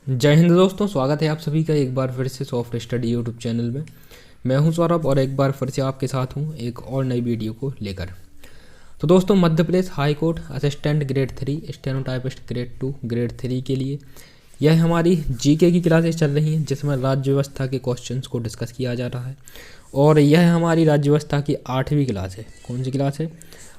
जय हिंद दोस्तों, स्वागत है आप सभी का एक बार फिर से सॉफ्ट स्टडी यूट्यूब चैनल में। मैं हूं सौरभ और एक बार फिर से आपके साथ हूं एक और नई वीडियो को लेकर। तो दोस्तों, Madhya Pradesh high court assistant grade 3, stenotypist grade 2, grade 3 के लिए यह हमारी जीके की क्लासेस चल रही हैं, जिसमें राज्य व्यवस्था के क्वेश्चंस को डिस्कस किया जा रहा है। और यह हमारी राज्य व्यवस्था की 8वीं क्लास है। कौन सी क्लास है?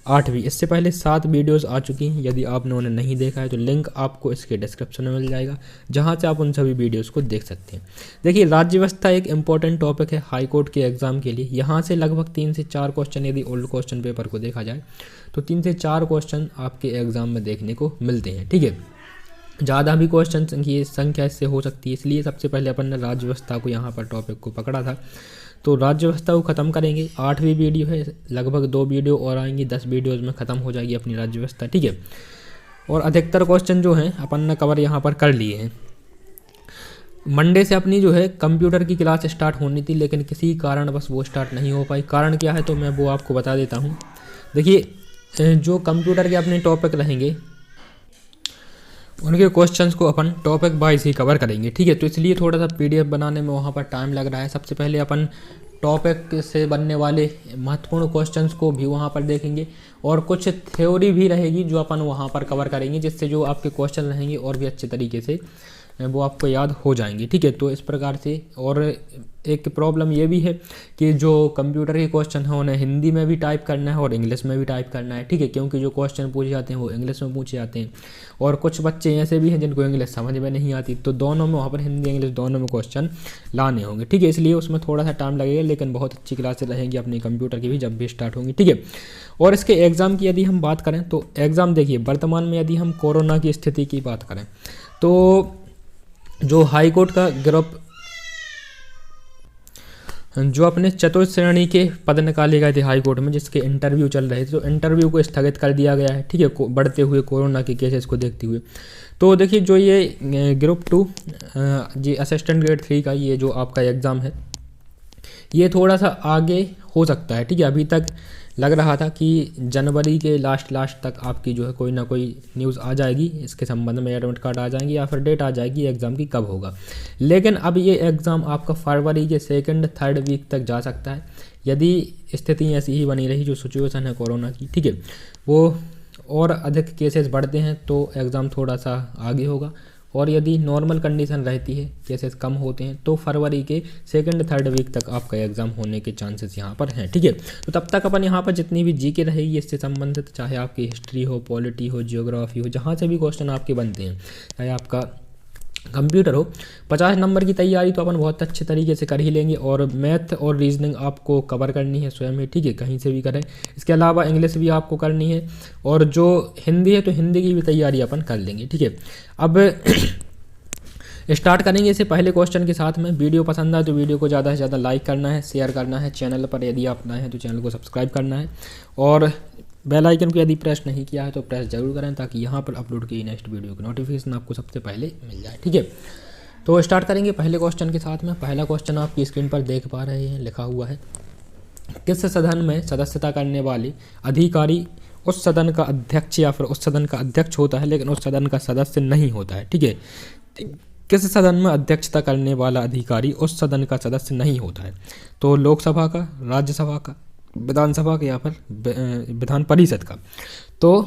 8वीं। इससे पहले 7 वीडियोस आ चुकी हैं। यदि आपने उन्हें नहीं देखा है तो लिंक आपको इसके डिस्क्रिप्शन में मिल जाएगा, जहां से आप उन सभी वीडियोस को देख सकते हैं। देखिए, राज्य व्यवस्था एक इंपॉर्टेंट टॉपिक है हाई कोर्ट के एग्जाम के लिए। यहाँ से लगभग 3 से 4 क्वेश्चन, यदि ओल्ड क्वेश्चन पेपर को देखा जाए तो 3 से 4 क्वेश्चन आपके एग्जाम में देखने को मिलते हैं। ठीक है, ज़्यादा भी क्वेश्चन की संख्या इससे हो सकती है, इसलिए सबसे पहले अपन ने राज्य व्यवस्था को यहाँ पर टॉपिक को पकड़ा था। तो राज्य व्यवस्था को ख़त्म करेंगे। 8वीं वीडियो है, लगभग 2 वीडियो और आएंगी, 10 वीडियोज़ में ख़त्म हो जाएगी अपनी राज्य व्यवस्था। ठीक है, और अधिकतर क्वेश्चन जो हैं अपन ने कवर यहाँ पर कर लिए हैं। मंडे से अपनी जो है कंप्यूटर की क्लास स्टार्ट होनी थी, लेकिन किसी कारण बस वो स्टार्ट नहीं हो पाई। कारण क्या है तो मैं वो आपको बता देता हूँ। देखिए, जो कंप्यूटर के अपने टॉपिक रहेंगे उनके क्वेश्चंस को अपन टॉपिक वाइज ही कवर करेंगे। ठीक है, तो इसलिए थोड़ा सा पीडीएफ बनाने में वहाँ पर टाइम लग रहा है। सबसे पहले अपन टॉपिक से बनने वाले महत्वपूर्ण क्वेश्चंस को भी वहाँ पर देखेंगे, और कुछ थ्योरी भी रहेगी जो अपन वहाँ पर कवर करेंगे, जिससे जो आपके क्वेश्चन रहेंगे और भी अच्छे तरीके से वो आपको याद हो जाएंगे। ठीक है, तो इस प्रकार से। और एक प्रॉब्लम ये भी है कि जो कंप्यूटर के क्वेश्चन हैं उन्हें हिंदी में भी टाइप करना है और इंग्लिश में भी टाइप करना है। ठीक है, क्योंकि जो क्वेश्चन पूछे जाते हैं वो इंग्लिश में पूछे जाते हैं, और कुछ बच्चे ऐसे भी हैं जिनको इंग्लिश समझ में नहीं आती, तो दोनों में वहाँ पर हिंदी इंग्लिश दोनों में क्वेश्चन लाने होंगे। ठीक है, इसलिए उसमें थोड़ा सा टाइम लगेगा, लेकिन बहुत अच्छी क्लासेस रहेंगी अपनी कंप्यूटर की भी जब भी स्टार्ट होंगी। ठीक है, और इसके एग्ज़ाम की यदि हम बात करें तो एग्ज़ाम देखिए, वर्तमान में यदि हम कोरोना की स्थिति की बात करें तो जो हाई कोर्ट का ग्रुप, जो अपने चतुर्थ श्रेणी के पद निकाले गए थे हाई कोर्ट में, जिसके इंटरव्यू चल रहे थे, तो इंटरव्यू को स्थगित कर दिया गया है। ठीक है, बढ़ते हुए कोरोना के केसेस को देखते हुए। तो देखिए, जो ये ग्रुप 2 जी असिस्टेंट ग्रेड 3 का ये जो आपका एग्ज़ाम है, ये थोड़ा सा आगे हो सकता है। ठीक है, अभी तक लग रहा था कि जनवरी के लास्ट तक आपकी जो है कोई ना कोई न्यूज़ आ जाएगी इसके संबंध में, एडमिट कार्ड आ जाएंगे या फिर डेट आ जाएगी एग्ज़ाम की कब होगा। लेकिन अब ये एग्ज़ाम आपका फरवरी के 2-3 वीक तक जा सकता है, यदि स्थिति ऐसी ही बनी रही जो सिचुएशन है कोरोना की। ठीक है, वो और अधिक केसेस बढ़ते हैं तो एग्ज़ाम थोड़ा सा आगे होगा, और यदि नॉर्मल कंडीशन रहती है, केसेस कम होते हैं, तो फरवरी के 2-3 वीक तक आपका एग्ज़ाम होने के चांसेस यहाँ पर हैं। ठीक है, तो तब तक अपन यहाँ पर जितनी भी जीके रहेगी इससे संबंधित, चाहे आपकी हिस्ट्री हो, पॉलिटी हो, जियोग्राफी हो, जहाँ से भी क्वेश्चन आपके बनते हैं, चाहे आपका कंप्यूटर हो, 50 नंबर की तैयारी तो अपन बहुत अच्छे तरीके से कर ही लेंगे। और मैथ और रीजनिंग आपको कवर करनी है स्वयं ही। ठीक है, कहीं से भी करें। इसके अलावा इंग्लिश भी आपको करनी है, और जो हिंदी है तो हिंदी की भी तैयारी अपन कर लेंगे। ठीक है, अब स्टार्ट करेंगे इससे पहले क्वेश्चन के साथ में। वीडियो पसंद आए तो वीडियो को ज़्यादा से ज़्यादा लाइक करना है, शेयर करना है। चैनल पर यदि आप नए हैं तो चैनल को सब्सक्राइब करना है, और बेल आइकन को यदि प्रेस नहीं किया है तो प्रेस जरूर करें, ताकि यहाँ पर अपलोड की नेक्स्ट वीडियो की नोटिफिकेशन आपको सबसे पहले मिल जाए। ठीक है, तो स्टार्ट करेंगे पहले क्वेश्चन के साथ में। पहला क्वेश्चन आपकी स्क्रीन पर देख पा रहे हैं, लिखा हुआ है, किस सदन में सदस्यता करने वाले अधिकारी उस सदन का अध्यक्ष या फिर उस सदन का अध्यक्ष होता है, लेकिन उस सदन का सदस्य नहीं होता है। ठीक है, किस सदन में अध्यक्षता करने वाला अधिकारी उस सदन का सदस्य नहीं होता है? तो लोकसभा का, राज्यसभा का, विधानसभा का, या फिर विधान परिषद का। तो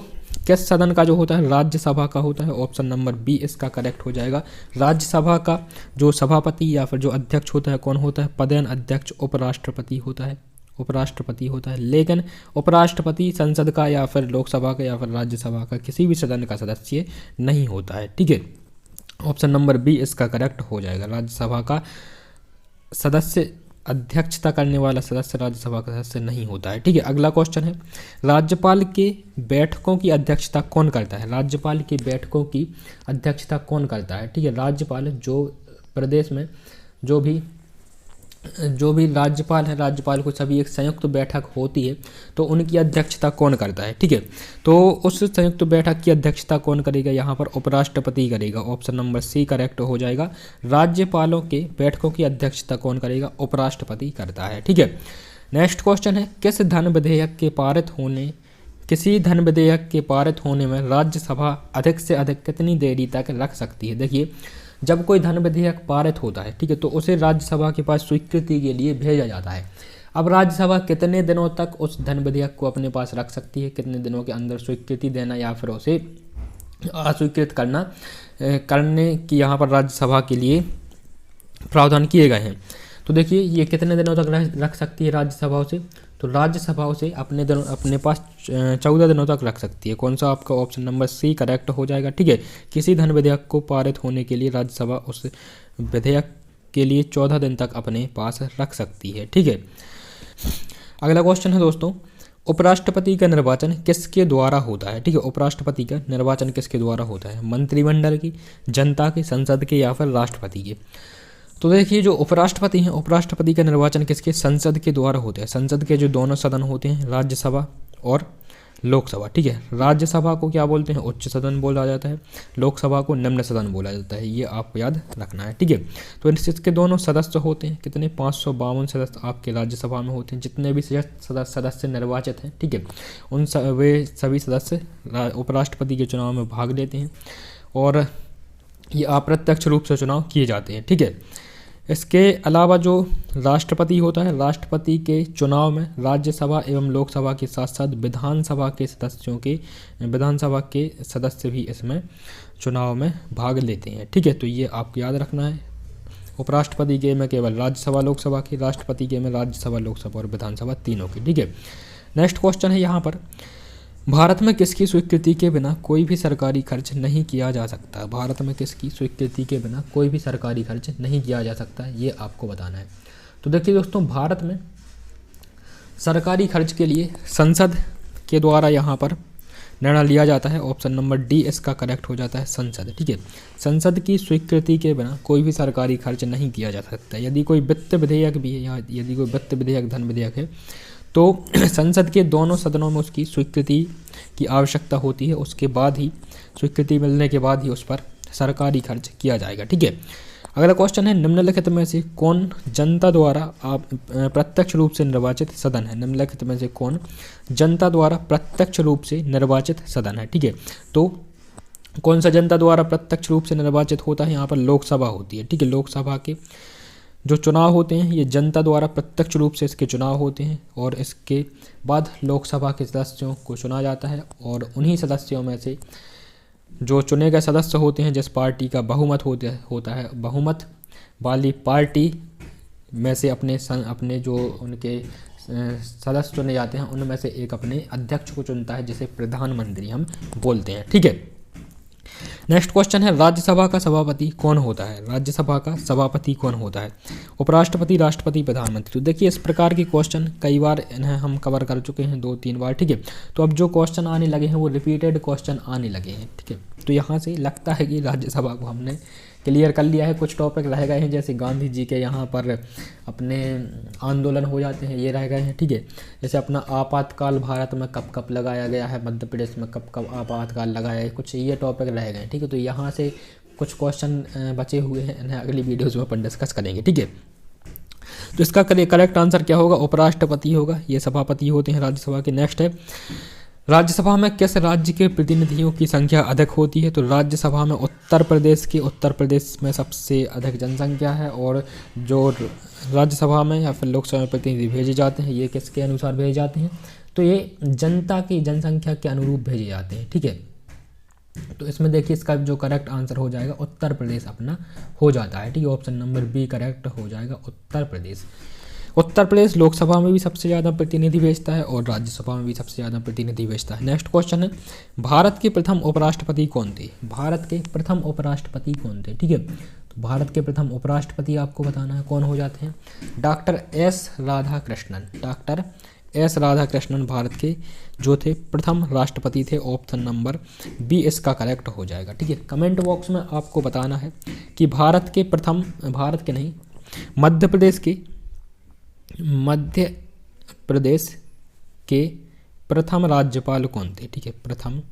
किस सदन का जो होता है? राज्यसभा का होता है। ऑप्शन नंबर बी इसका करेक्ट हो जाएगा। राज्यसभा का जो सभापति या फिर जो अध्यक्ष होता है, कौन होता है? पदेन अध्यक्ष उपराष्ट्रपति होता है, उपराष्ट्रपति होता है। लेकिन उपराष्ट्रपति संसद का या फिर लोकसभा का या फिर राज्यसभा का किसी भी सदन का सदस्य नहीं होता है। ठीक है, ऑप्शन नंबर बी इसका करेक्ट हो जाएगा। राज्यसभा का सदस्य, अध्यक्षता करने वाला सदस्य राज्यसभा का सदस्य नहीं होता है। ठीक है, अगला क्वेश्चन है, राज्यपाल के बैठकों की अध्यक्षता कौन करता है? राज्यपाल की बैठकों की अध्यक्षता कौन करता है? ठीक है, राज्यपाल जो प्रदेश में जो भी राज्यपाल है, राज्यपाल को सभी एक संयुक्त बैठक होती है, तो उनकी अध्यक्षता कौन करता है? ठीक है, तो उस संयुक्त बैठक की अध्यक्षता कौन करेगा? यहाँ पर उपराष्ट्रपति करेगा। ऑप्शन नंबर सी करेक्ट हो जाएगा। राज्यपालों के बैठकों की अध्यक्षता कौन करेगा? उपराष्ट्रपति करता है। ठीक है, नेक्स्ट क्वेश्चन है, किसी धन विधेयक के पारित होने में राज्यसभा अधिक से अधिक कितनी देरी तक रख सकती है? देखिए, जब कोई धन विधेयक पारित होता है, ठीक है, तो उसे राज्यसभा के पास स्वीकृति के लिए भेजा जाता है। अब राज्यसभा कितने दिनों तक उस धन विधेयक को अपने पास रख सकती है, कितने दिनों के अंदर स्वीकृति देना या फिर उसे अस्वीकृत करने की यहाँ पर राज्यसभा के लिए प्रावधान किए गए हैं। तो देखिए ये कितने दिनों तक रख सकती है राज्यसभा उसे, तो राज्यसभा उसे अपने पास 14 दिनों तक रख सकती है। कौन सा आपका ऑप्शन नंबर सी करेक्ट हो जाएगा, ठीक है। किसी धन विधेयक को पारित होने के लिए राज्यसभा उस विधेयक के लिए 14 दिन तक अपने पास रख सकती है, ठीक है। अगला क्वेश्चन है दोस्तों, उपराष्ट्रपति का निर्वाचन किसके द्वारा होता है, ठीक है। उपराष्ट्रपति का निर्वाचन किसके द्वारा होता है, मंत्रिमंडल की, जनता के, संसद के या फिर राष्ट्रपति के। तो देखिए जो उपराष्ट्रपति हैं, उपराष्ट्रपति का निर्वाचन किसके, संसद के द्वारा होता है। संसद के जो दोनों सदन होते हैं, राज्यसभा और लोकसभा, ठीक है। राज्यसभा को क्या बोलते हैं, उच्च सदन बोला जाता है, लोकसभा को निम्न सदन बोला जाता है, ये आपको याद रखना है, ठीक है। तो इसके दोनों सदस्य होते हैं कितने, 552 सदस्य आपके राज्यसभा में होते हैं। जितने भी सदस्य निर्वाचित हैं, ठीक है, वे सभी सदस्य उपराष्ट्रपति के चुनाव में भाग लेते हैं और ये अप्रत्यक्ष रूप से चुनाव किए जाते हैं, ठीक है। इसके अलावा जो राष्ट्रपति होता है, राष्ट्रपति के चुनाव में राज्यसभा एवं लोकसभा के साथ साथ विधानसभा के सदस्य भी इसमें चुनाव में भाग लेते हैं, ठीक है। तो ये आपको याद रखना है। उपराष्ट्रपति के में केवल राज्यसभा लोकसभा की, राष्ट्रपति के में राज्यसभा लोकसभा और विधानसभा तीनों की, ठीक है। नेक्स्ट क्वेश्चन है यहाँ पर, भारत में किसकी स्वीकृति के बिना कोई भी सरकारी खर्च नहीं किया जा सकता। भारत में किसकी स्वीकृति के बिना कोई भी सरकारी खर्च नहीं किया जा सकता, ये आपको बताना है। तो देखिए दोस्तों, भारत में सरकारी खर्च के लिए संसद के द्वारा यहाँ पर निर्णय लिया जाता है। ऑप्शन नंबर डी इसका करेक्ट हो जाता है, संसद, ठीक है। संसद की स्वीकृति के बिना कोई भी सरकारी खर्च नहीं किया जा सकता। यदि कोई वित्त विधेयक भी है या यदि कोई वित्त विधेयक, धन विधेयक है, तो संसद के दोनों सदनों में उसकी स्वीकृति की आवश्यकता होती है। उसके बाद ही, स्वीकृति मिलने के बाद ही उस पर सरकारी खर्च किया जाएगा, ठीक है। अगला क्वेश्चन है, निम्नलिखित में से कौन जनता द्वारा प्रत्यक्ष रूप से निर्वाचित सदन है। निम्नलिखित में से कौन जनता द्वारा प्रत्यक्ष रूप से निर्वाचित सदन है, ठीक है। तो कौन सा जनता द्वारा प्रत्यक्ष रूप से निर्वाचित होता है, यहाँ पर लोकसभा होती है, ठीक है। लोकसभा के जो चुनाव होते हैं ये जनता द्वारा प्रत्यक्ष रूप से इसके चुनाव होते हैं और इसके बाद लोकसभा के सदस्यों को चुना जाता है और उन्हीं सदस्यों में से जो चुने गए सदस्य होते हैं, जिस पार्टी का बहुमत होता है, बहुमत वाली पार्टी में से अपने जो उनके सदस्य चुने जाते हैं उनमें से एक अपने अध्यक्ष को चुनता है, जिसे प्रधानमंत्री हम बोलते हैं, ठीक है। नेक्स्ट क्वेश्चन है, राज्यसभा का सभापति कौन होता है। राज्यसभा का सभापति कौन होता है, उपराष्ट्रपति, राष्ट्रपति, प्रधानमंत्री। तो देखिए इस प्रकार के क्वेश्चन कई बार इन्हें हम कवर कर चुके हैं 2-3 बार, ठीक है। तो अब जो क्वेश्चन आने लगे हैं वो रिपीटेड क्वेश्चन आने लगे हैं, ठीक है। तो यहाँ से लगता है कि राज्यसभा को हमने क्लियर कर लिया है। कुछ टॉपिक रह गए हैं, जैसे गांधी जी के यहाँ पर अपने आंदोलन हो जाते हैं, ये रह गए हैं, ठीक है। जैसे अपना आपातकाल भारत में कब कब लगाया गया है, मध्य प्रदेश में कब कब आपातकाल लगाया है, कुछ ये टॉपिक रह गए हैं, ठीक है। तो यहाँ से कुछ क्वेश्चन बचे हुए हैं, इन्हें अगली वीडियोज़ में अपन डिस्कस करेंगे, ठीक है। तो इसका करेक्ट आंसर क्या होगा, उपराष्ट्रपति होगा, ये सभापति होते हैं राज्यसभा के। नेक्स्ट है, राज्यसभा में किस राज्य के प्रतिनिधियों की संख्या अधिक होती है। तो राज्यसभा में उत्तर प्रदेश में सबसे अधिक जनसंख्या है और जो राज्यसभा में या फिर लोकसभा में प्रतिनिधि भेजे जाते हैं ये किसके अनुसार भेजे जाते हैं, तो ये जनता की जनसंख्या के अनुरूप भेजे जाते हैं, ठीक है। तो इसमें देखिए इसका जो करेक्ट आंसर हो जाएगा उत्तर प्रदेश अपना हो जाता है, ठीक है। ऑप्शन नंबर बी करेक्ट हो जाएगा, उत्तर प्रदेश। उत्तर प्रदेश लोकसभा में भी सबसे ज़्यादा प्रतिनिधि भेजता है और राज्यसभा में भी सबसे ज़्यादा प्रतिनिधि भेजता है। नेक्स्ट क्वेश्चन है, भारत के प्रथम उपराष्ट्रपति कौन थे। भारत के प्रथम उपराष्ट्रपति कौन थे, ठीक है। तो भारत के प्रथम उपराष्ट्रपति आपको बताना है कौन हो जाते हैं, doctor S Radhakrishnan. Doctor S Radhakrishnan Bharat के जो थे प्रथम राष्ट्रपति थे। ऑप्शन नंबर बी इसका करेक्ट हो जाएगा, ठीक है। कमेंट बॉक्स में आपको बताना है कि मध्य प्रदेश के प्रथम राज्यपाल कौन थे, ठीक है। प्रथम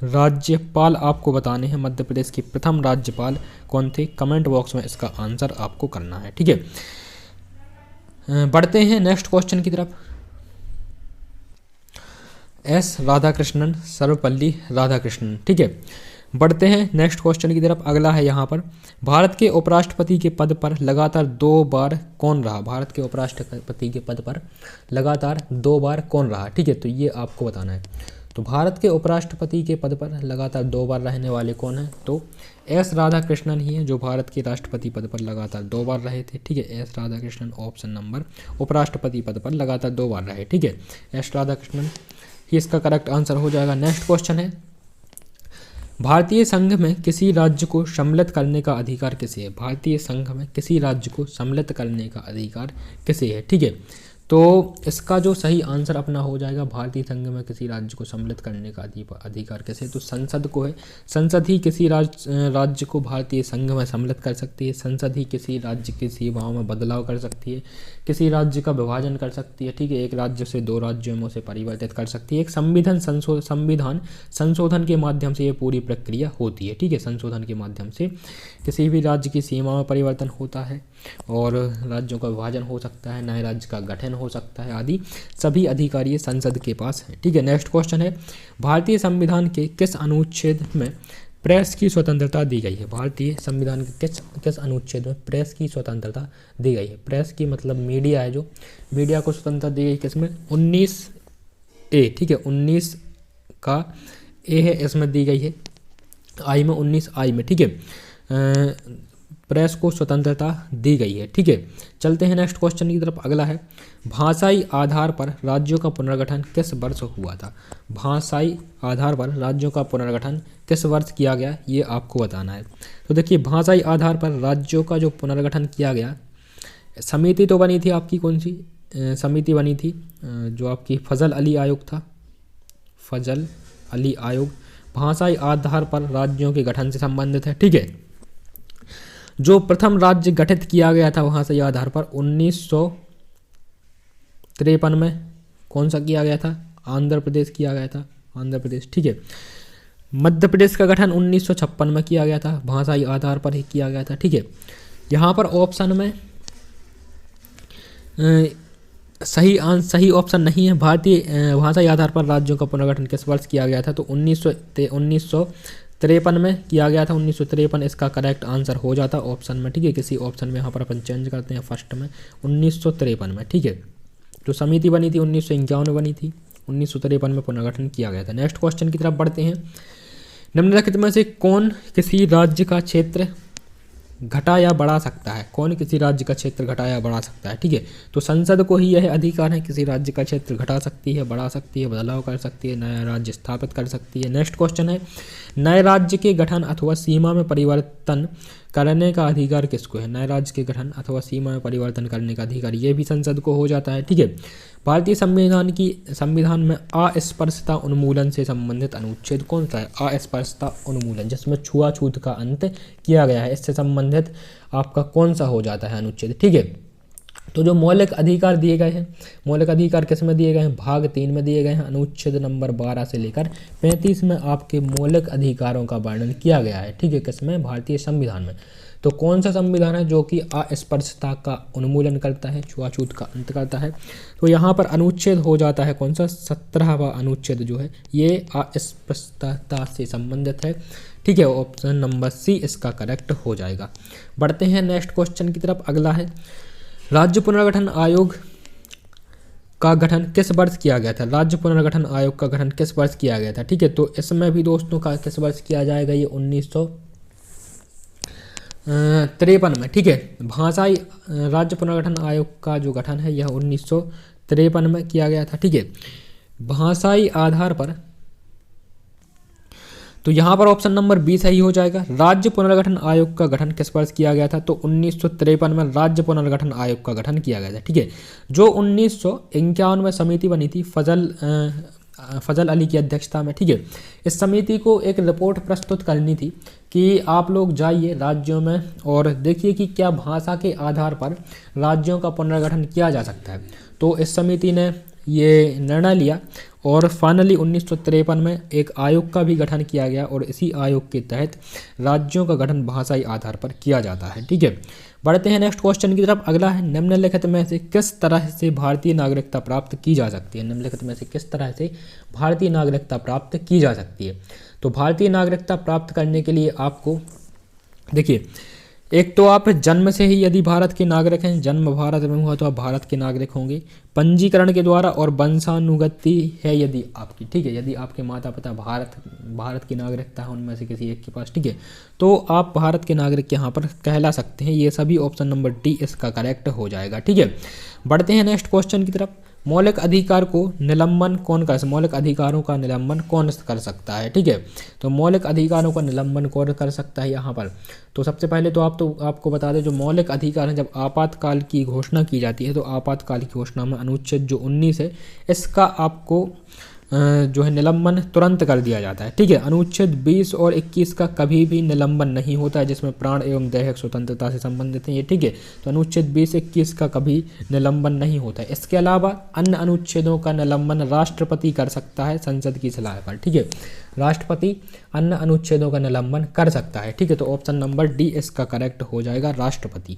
राज्यपाल आपको बताने हैं, मध्य प्रदेश के प्रथम राज्यपाल कौन थे। कमेंट बॉक्स में इसका आंसर आपको करना है, ठीक है। बढ़ते हैं नेक्स्ट क्वेश्चन की तरफ। एस राधाकृष्णन, सर्वपल्ली राधाकृष्णन, ठीक है। बढ़ते हैं नेक्स्ट क्वेश्चन की तरफ। अगला है यहाँ पर, भारत के उपराष्ट्रपति के पद पर लगातार 2 बार कौन रहा? भारत के उपराष्ट्रपति के पद पर लगातार 2 बार कौन रहा? ठीक है, तो ये आपको बताना है। तो भारत के उपराष्ट्रपति के पद पर लगातार 2 बार रहने वाले कौन हैं? तो एस राधाकृष्णन ही है जो भारत के राष्ट्रपति पद पर लगातार 2 बार रहे थे। ठीक है, एस राधाकृष्णन ऑप्शन नंबर, उपराष्ट्रपति पद पर लगातार 2 बार रहे। ठीक है, एस राधाकृष्णन ही इसका करेक्ट आंसर हो जाएगा। नेक्स्ट क्वेश्चन है, भारतीय संघ में किसी राज्य को सम्मिलित करने का अधिकार किसे है? भारतीय संघ में किसी राज्य को सम्मिलित करने का अधिकार किसे है? ठीक है, तो इसका जो सही आंसर अपना हो जाएगा, भारतीय संघ में किसी राज्य को सम्मिलित करने का अधिकार किसे? तो संसद को है। संसद ही किसी राज्य को भारतीय संघ में सम्मिलित कर सकती है। संसद ही किसी राज्य की सीमाओं में बदलाव कर सकती है, किसी राज्य का विभाजन कर सकती है। ठीक है, एक राज्य से 2 राज्यों में उसे परिवर्तित कर सकती है। एक संविधान संशोधन के माध्यम से ये पूरी प्रक्रिया होती है। ठीक है, संशोधन के माध्यम से किसी भी राज्य की सीमा में परिवर्तन होता है और राज्यों का विभाजन हो सकता है, नए राज्य का गठन हो सकता है, आदि सभी अधिकार ये संसद के पास है। ठीक है, नेक्स्ट क्वेश्चन है, भारतीय संविधान के किस अनुच्छेद में प्रेस की स्वतंत्रता दी गई है? भारतीय संविधान के किस अनुच्छेद में प्रेस की स्वतंत्रता दी गई है? प्रेस की मतलब मीडिया है, जो मीडिया को स्वतंत्रता दी गई किसमें? 19A। ठीक है, 19 का ए है, इसमें दी गई है। आई में 19I में। ठीक है, प्रेस को स्वतंत्रता दी गई है। ठीक है, चलते हैं नेक्स्ट क्वेश्चन की तरफ। अगला है, भाषाई आधार पर राज्यों का पुनर्गठन किस वर्ष हुआ था? भाषाई आधार पर राज्यों का पुनर्गठन किस वर्ष किया गया, ये आपको बताना है। तो देखिए, भाषाई आधार पर राज्यों का जो पुनर्गठन किया गया, समिति तो बनी थी आपकी, कौन सी समिति बनी थी? जो आपकी फजल अली आयोग था, फजल अली आयोग भाषाई आधार पर राज्यों के गठन से संबंधित है। ठीक है, जो प्रथम राज्य गठित किया गया था वहाँ से आधार पर 1953 में कौन सा किया गया था? आंध्र प्रदेश किया गया था, आंध्र प्रदेश। ठीक है, मध्य प्रदेश का गठन 1956 में किया गया था, भाषाई आधार पर ही किया गया था। ठीक है, यहाँ पर ऑप्शन में सही ऑप्शन नहीं है। भारतीय भाषाई आधार पर राज्यों का पुनर्गठन किस वर्ष किया गया था? तो 1953 में किया गया था। 1953 इसका करेक्ट आंसर हो जाता ऑप्शन में। ठीक है, किसी ऑप्शन में यहाँ पर अपन चेंज करते हैं, फर्स्ट में 1953 में। ठीक है, जो समिति बनी थी 1951 में बनी थी, 1953 में पुनर्गठन किया गया था। नेक्स्ट क्वेश्चन की तरफ बढ़ते हैं, निम्नलिखित में से कौन किसी राज्य का क्षेत्र घटा या बढ़ा सकता है? कौन किसी राज्य का क्षेत्र घटा या बढ़ा सकता है? ठीक है, तो संसद को ही यह अधिकार है, किसी राज्य का क्षेत्र घटा सकती है, बढ़ा सकती है, बदलाव कर सकती है, नया राज्य स्थापित कर सकती है। नेक्स्ट क्वेश्चन है, नए राज्य के गठन अथवा सीमा में परिवर्तन करने का अधिकार किसको है? नए राज्य के गठन अथवा सीमा में परिवर्तन करने का अधिकार ये भी संसद को हो जाता है। ठीक है, भारतीय संविधान में अस्पृश्यता उन्मूलन से संबंधित अनुच्छेद कौन सा है? अस्पृश्यता उन्मूलन, जिसमें छुआछूत का अंत किया गया है, इससे संबंधित आपका कौन सा हो जाता है अनुच्छेद? ठीक है, तो जो मौलिक अधिकार दिए गए हैं, मौलिक अधिकार किस में दिए गए हैं? भाग 3 में दिए गए हैं। अनुच्छेद नंबर 12 से लेकर 35 में आपके मौलिक अधिकारों का वर्णन किया गया है। ठीक है, किसमें? भारतीय संविधान में। तो कौन सा संविधान है जो कि अस्पृश्यता का उन्मूलन करता है, छुआछूत का अंत करता है? तो यहाँ पर अनुच्छेद हो जाता है कौन सा? 17वां अनुच्छेद जो है ये अस्पृश्यता से संबंधित है। ठीक है, ऑप्शन नंबर सी इसका करेक्ट हो जाएगा। बढ़ते हैं नेक्स्ट क्वेश्चन की तरफ। अगला है, राज्य पुनर्गठन आयोग का गठन किस वर्ष किया गया था? राज्य पुनर्गठन आयोग का गठन किस वर्ष किया गया था? ठीक है, तो इसमें भी दोस्तों का किस वर्ष किया जाएगा? ये 1953 में। ठीक है, भाषाई राज्य पुनर्गठन आयोग का जो गठन है यह 1953 में किया गया था। ठीक है, भाषाई आधार पर, तो यहाँ पर ऑप्शन नंबर बी सही हो जाएगा। राज्य पुनर्गठन आयोग का गठन किस वर्ष किया गया था? तो 1953 में राज्य पुनर्गठन आयोग का गठन किया गया था। ठीक है, जो 1951 में समिति बनी थी फजल अली की अध्यक्षता में। ठीक है, इस समिति को एक रिपोर्ट प्रस्तुत करनी थी कि आप लोग जाइए राज्यों में और देखिए कि क्या भाषा के आधार पर राज्यों का पुनर्गठन किया जा सकता है। तो इस समिति ने ये निर्णय लिया और फाइनली 1953 में एक आयोग का भी गठन किया गया और इसी आयोग के तहत राज्यों का गठन भाषाई आधार पर किया जाता है। ठीक है, बढ़ते हैं नेक्स्ट क्वेश्चन की तरफ। अगला है, निम्नलिखित में से किस तरह से भारतीय नागरिकता प्राप्त की जा सकती है? निम्नलिखित में से किस तरह से भारतीय नागरिकता प्राप्त की जा सकती है? तो भारतीय नागरिकता प्राप्त करने के लिए आपको देखिए, एक तो आप जन्म से ही यदि भारत के नागरिक हैं, जन्म भारत में हुआ तो आप भारत के नागरिक होंगे, पंजीकरण के द्वारा और वंशानुगति है यदि आपकी, ठीक है, यदि आपके माता पिता भारत की नागरिकता है उनमें से किसी एक के पास, ठीक है, तो आप भारत के नागरिक यहाँ पर कहला सकते हैं। ये सभी ऑप्शन नंबर डी इसका करेक्ट हो जाएगा, ठीक है। बढ़ते हैं नेक्स्ट क्वेश्चन की तरफ। मौलिक अधिकार को निलंबन कौन कर मौलिक अधिकारों का निलंबन कौन कर सकता है, ठीक है। तो मौलिक अधिकारों का निलंबन कौन कर सकता है यहाँ पर, तो सबसे पहले तो आपको बता दें, जो मौलिक अधिकार हैं, जब आपातकाल की घोषणा की जाती है तो आपातकाल की घोषणा में अनुच्छेद जो 19 है इसका आपको जो है निलंबन तुरंत कर दिया जाता है, ठीक है। अनुच्छेद 20 और 21 का कभी भी निलंबन नहीं होता है, जिसमें प्राण एवं दैहिक स्वतंत्रता से संबंधित है ये, ठीक है। तो अनुच्छेद 20-21 का कभी निलंबन नहीं होता है। इसके अलावा अन्य अनुच्छेदों का निलंबन राष्ट्रपति कर सकता है संसद की सलाह पर, ठीक है। राष्ट्रपति अन्य अनुच्छेदों का निलंबन कर सकता है, ठीक है। तो ऑप्शन नंबर डी इसका करेक्ट हो जाएगा, राष्ट्रपति।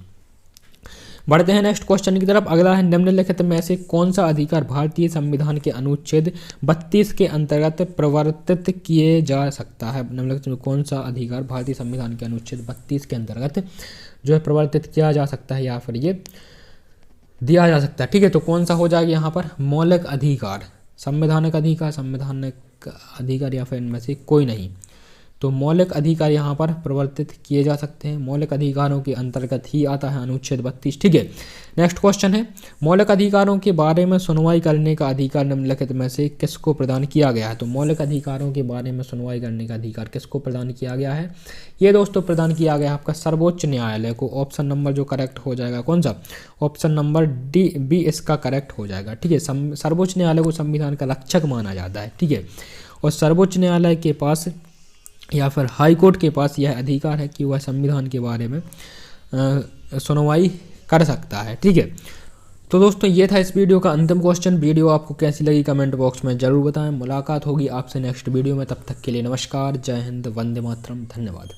बढ़ते हैं नेक्स्ट क्वेश्चन की तरफ। अगला है, निम्नलिखित में से कौन सा अधिकार भारतीय संविधान के अनुच्छेद 32 के अंतर्गत प्रवर्तित किए जा सकता है। निम्नलिखित में कौन सा अधिकार भारतीय संविधान के अनुच्छेद 32 के अंतर्गत जो है प्रवर्तित किया जा सकता है या फिर ये दिया जा सकता है, ठीक है। तो कौन सा हो जाएगा यहाँ पर, मौलिक अधिकार, संवैधानिक अधिकार या फिर इनमें से कोई नहीं। तो मौलिक अधिकार यहाँ पर प्रवर्तित किए जा सकते हैं, मौलिक अधिकारों के अंतर्गत ही आता है अनुच्छेद 32, ठीक है। नेक्स्ट क्वेश्चन है, मौलिक अधिकारों के बारे में सुनवाई करने का अधिकार निम्नलिखित में से किसको प्रदान किया गया है। तो मौलिक अधिकारों के बारे में सुनवाई करने का अधिकार किसको प्रदान किया गया है, ये दोस्तों प्रदान किया गया है आपका सर्वोच्च न्यायालय को। ऑप्शन नंबर जो करेक्ट हो जाएगा कौन सा, ऑप्शन नंबर बी इसका करेक्ट हो जाएगा, ठीक है। सर्वोच्च न्यायालय को संविधान का रक्षक माना जाता है, ठीक है। और सर्वोच्च न्यायालय के पास या फिर हाई कोर्ट के पास यह अधिकार है कि वह संविधान के बारे में सुनवाई कर सकता है, ठीक है। तो दोस्तों ये था इस वीडियो का अंतिम क्वेश्चन। वीडियो आपको कैसी लगी कमेंट बॉक्स में ज़रूर बताएं। मुलाकात होगी आपसे नेक्स्ट वीडियो में, तब तक के लिए नमस्कार, जय हिंद, वंदे मातरम, धन्यवाद।